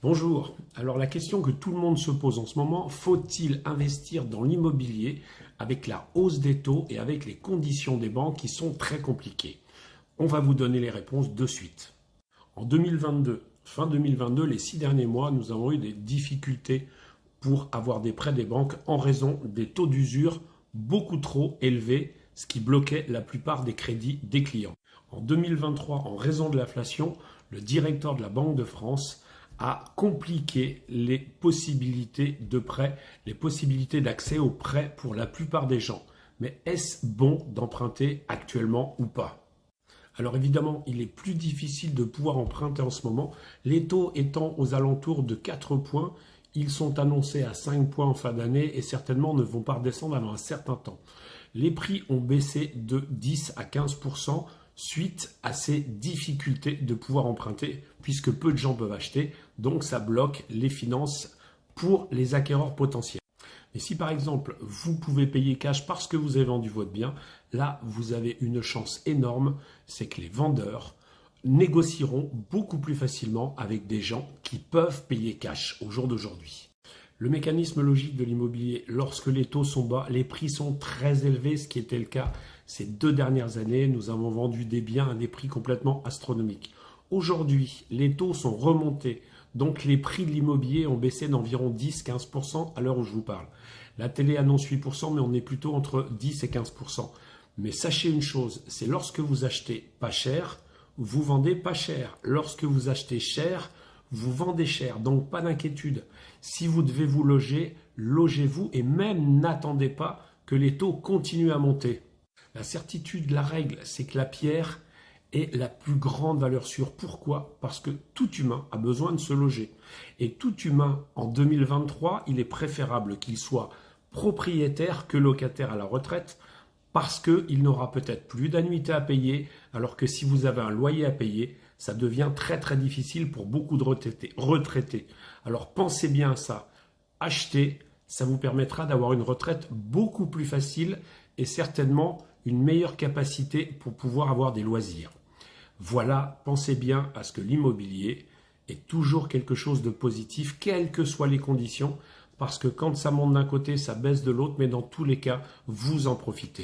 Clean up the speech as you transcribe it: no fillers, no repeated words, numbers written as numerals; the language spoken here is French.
Bonjour. Alors la question que tout le monde se pose en ce moment, faut-il investir dans l'immobilier avec la hausse des taux et avec les conditions des banques qui sont très compliquées? On va vous donner les réponses de suite. En 2022, fin 2022, les 6 derniers mois, nous avons eu des difficultés pour avoir des prêts des banques en raison des taux d'usure beaucoup trop élevés, ce qui bloquait la plupart des crédits des clients. En 2023, en raison de l'inflation, le directeur de la Banque de France a compliqué les possibilités de prêt, les possibilités d'accès aux prêts pour la plupart des gens. Mais est-ce bon d'emprunter actuellement ou pas? Alors évidemment, il est plus difficile de pouvoir emprunter en ce moment. Les taux étant aux alentours de 4 points, ils sont annoncés à 5 points en fin d'année et certainement ne vont pas redescendre avant un certain temps. Les prix ont baissé de 10 à 15% suite à ces difficultés de pouvoir emprunter, puisque peu de gens peuvent acheter, donc ça bloque les finances pour les acquéreurs potentiels. Mais si par exemple vous pouvez payer cash parce que vous avez vendu votre bien, là vous avez une chance énorme, c'est que les vendeurs négocieront beaucoup plus facilement avec des gens qui peuvent payer cash au jour d'aujourd'hui. Le mécanisme logique de l'immobilier, lorsque les taux sont bas, les prix sont très élevés, ce qui était le cas ces 2 dernières années. Nous avons vendu des biens à des prix complètement astronomiques. Aujourd'hui, les taux sont remontés, donc les prix de l'immobilier ont baissé d'environ 10-15% à l'heure où je vous parle. La télé annonce 8%, mais on est plutôt entre 10 et 15%. Mais sachez une chose, c'est lorsque vous achetez pas cher, vous vendez pas cher. Lorsque vous achetez cher, vous vendez cher, donc pas d'inquiétude. Si vous devez vous loger, logez-vous et même n'attendez pas que les taux continuent à monter. La certitude, la règle, c'est que la pierre est la plus grande valeur sûre. Pourquoi? Parce que tout humain a besoin de se loger. Et tout humain, en 2023, il est préférable qu'il soit propriétaire que locataire à la retraite, parce qu'il n'aura peut-être plus d'annuité à payer, alors que si vous avez un loyer à payer, ça devient très très difficile pour beaucoup de retraités. Alors pensez bien à ça. Achetez, ça vous permettra d'avoir une retraite beaucoup plus facile et certainement une meilleure capacité pour pouvoir avoir des loisirs. Voilà, pensez bien à ce que l'immobilier est toujours quelque chose de positif, quelles que soient les conditions, parce que quand ça monte d'un côté, ça baisse de l'autre, mais dans tous les cas, vous en profitez.